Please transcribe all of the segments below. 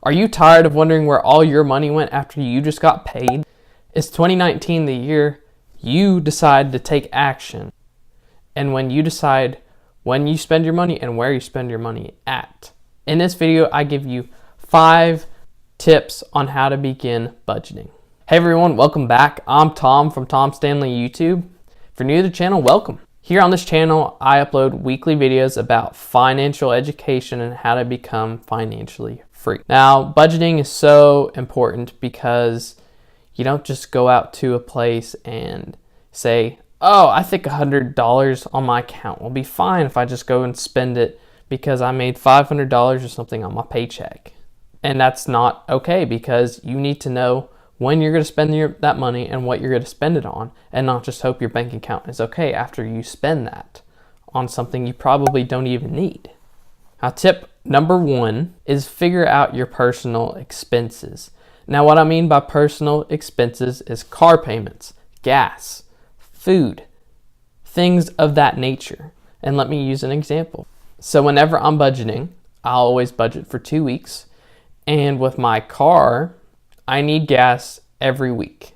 Are you tired of wondering where all your money went after you just got paid? Is 2019 the year you decide to take action? And when you decide when you spend your money and where you spend your money at. In this video, I give you 5 tips on how to begin budgeting. Hey everyone, welcome back. I'm Tom from Tom Stanley YouTube. If you're new to the channel, welcome. Here on this channel, I upload weekly videos about financial education and how to become financially free. Now, budgeting is so important because you don't just go out to a place and say, oh, I think $100 on my account will be fine if I just go and spend it because I made $500 or something on my paycheck. And that's not okay, because you need to know when you're going to spend that money and what you're going to spend it on, and not just hope your bank account is okay after you spend that on something you probably don't even need. Now, tip number 1 is figure out your personal expenses. Now, what I mean by personal expenses is car payments, gas, food, things of that nature. And let me use an example. So whenever I'm budgeting, I'll always budget for 2 weeks. And with my car, I need gas every week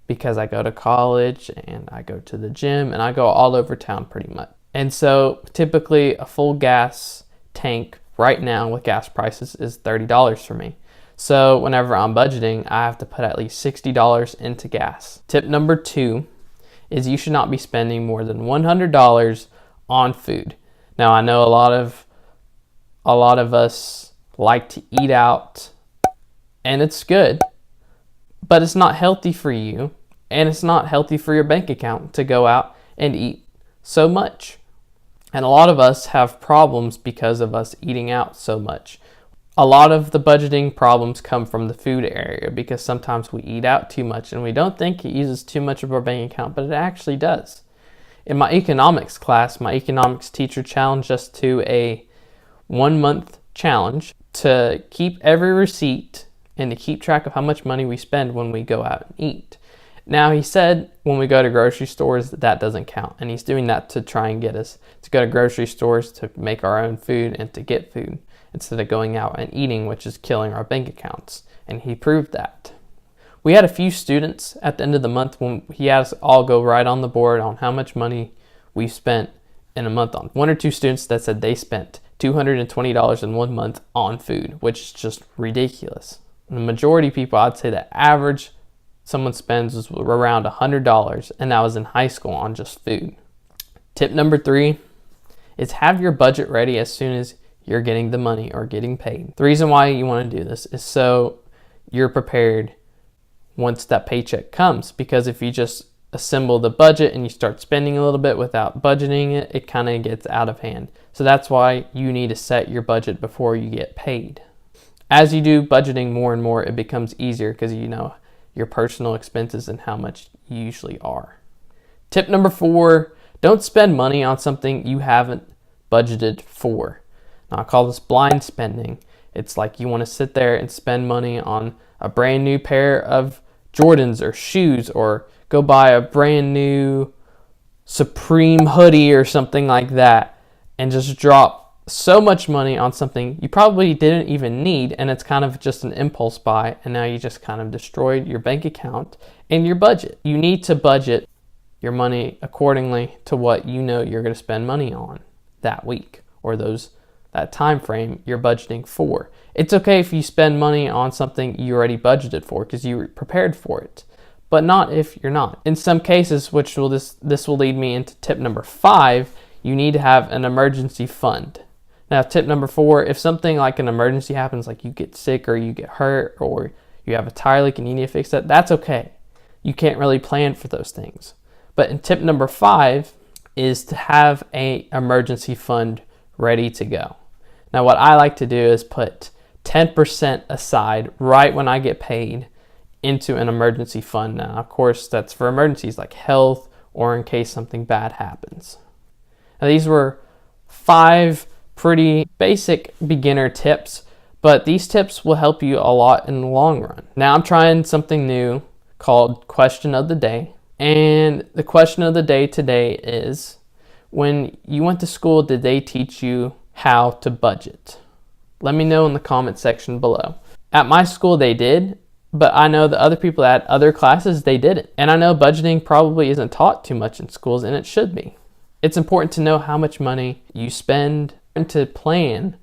because I go to college and I go to the gym and I go all over town pretty much. And so typically a full gas tank right now with gas prices is $30 for me. So whenever I'm budgeting, I have to put at least $60 into gas. Tip number 2 is you should not be spending more than $100 on food. Now, I know a lot of us like to eat out, and it's good, but it's not healthy for you, and it's not healthy for your bank account to go out and eat so much. And a lot of us have problems because of us eating out so much. A lot of the budgeting problems come from the food area because sometimes we eat out too much and we don't think it uses too much of our bank account, but it actually does. In my economics class, my economics teacher challenged us to a 1-month challenge to keep every receipt and to keep track of how much money we spend when we go out and eat. Now, he said when we go to grocery stores, that doesn't count. And he's doing that to try and get us to go to grocery stores to make our own food and to get food instead of going out and eating, which is killing our bank accounts. And he proved that. We had a few students at the end of the month when he had us all go right on the board on how much money we spent in a month on. 1 or 2 students that said they spent $220 in 1 month on food, which is just ridiculous. And the majority of people, I'd say the average someone spends is around $100, and that was in high school on just food. Tip number 3 is have your budget ready as soon as you're getting the money or getting paid. The reason why you want to do this is so you're prepared once that paycheck comes, because if you just assemble the budget and you start spending a little bit without budgeting it, it kind of gets out of hand. So that's why you need to set your budget before you get paid. As you do budgeting more and more, it becomes easier because you know your personal expenses and how much you usually are. Tip number 4, don't spend money on something you haven't budgeted for. Now, I call this blind spending. It's like you want to sit there and spend money on a brand new pair of Jordans or shoes, or go buy a brand new Supreme hoodie or something like that, and just drop so much money on something you probably didn't even need, and it's kind of just an impulse buy, and now you just kind of destroyed your bank account and your budget. You need to budget your money accordingly to what you know you're going to spend money on that week or that time frame you're budgeting for. It's okay if you spend money on something you already budgeted for because you were prepared for it, but not if you're not. In some cases, this will lead me into tip number 5, you need to have an emergency fund. Now, tip number 4, if something like an emergency happens, like you get sick or you get hurt or you have a tire leak and you need to fix that, that's okay. You can't really plan for those things. But in tip number 5 is to have an emergency fund ready to go. Now, what I like to do is put 10% aside right when I get paid into an emergency fund. Now, of course, that's for emergencies like health or in case something bad happens. Now, these were 5 pretty basic beginner tips, but these tips will help you a lot in the long run. Now, I'm trying something new called Question of the Day. And the question of the day today is, when you went to school, did they teach you how to budget? Let me know in the comment section below. At my school, they did, but I know that other people at other classes, they didn't. And I know budgeting probably isn't taught too much in schools, and it should be. It's important to know how much money you spend and to plan,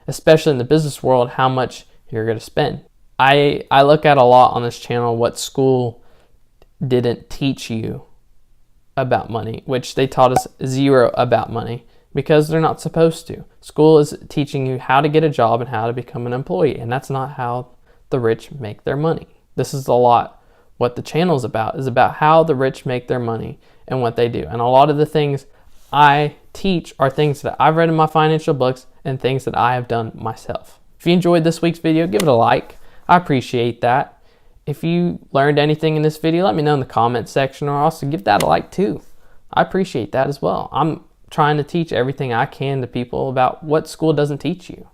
especially in the business world, how much you're going to spend. I look at a lot on this channel what school didn't teach you about money, which they taught us zero about money because they're not supposed to. School is teaching you how to get a job and how to become an employee, and that's not how the rich make their money. This is a lot what the channel is about how the rich make their money and what they do. And a lot of the things I teach are things that I've read in my financial books and things that I have done myself. If you enjoyed this week's video, give it a like. I appreciate that. If you learned anything in this video, let me know in the comments section, or also give that a like too. I appreciate that as well. I'm trying to teach everything I can to people about what school doesn't teach you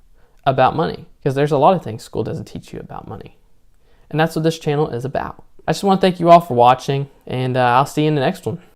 about money, because there's a lot of things school doesn't teach you about money. And that's what this channel is about. I just want to thank you all for watching, and I'll see you in the next one.